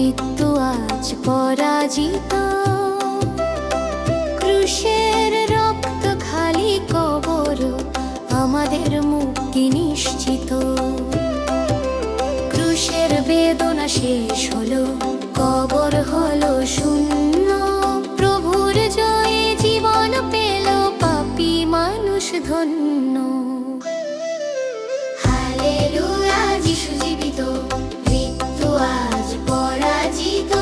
মৃত্যু আজ পরাজিত। ক্রুশের রক্ত খালি কবর, আমাদের মুক্তি নিশ্চিত। ক্রুশের বেদনা শেষ হলো, কবর হলো শূন্য। প্রভুর জয়ে জীবন পেল, পাপী মানুষ ধন্য। হালেলুয়া, যিশু জীবিত, মৃত্যু আজ পরাজিত।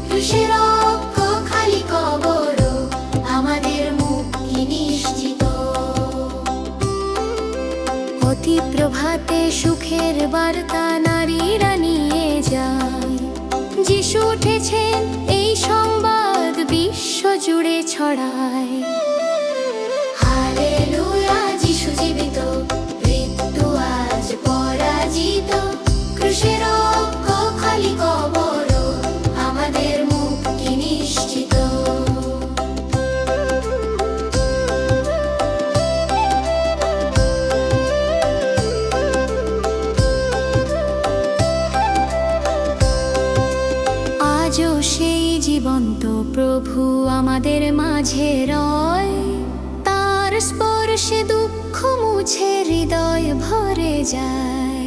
ক্রুশের রক্ত খালি কবর, আমাদের মুক্তি নিশ্চিত। অতি প্রভাতে সুখের বার্তা নারীরা নিয়ে যায়। যিশু উঠেছেন, এই সংবাদ বিশ্ব জুড়ে ছড়ায়। হালেলুয়া, যিশু জীবিত, মৃত্যু আজ পরাজিত। ক্রুশের রক্ত খালি কবর, আমাদের মুক্তি নিশ্চিত। আজও সেই জীবন্ত প্রভু আমাদের মাঝে রয়। তার স্পর্শে দুঃখ মুছে হৃদয় ভরে যায়।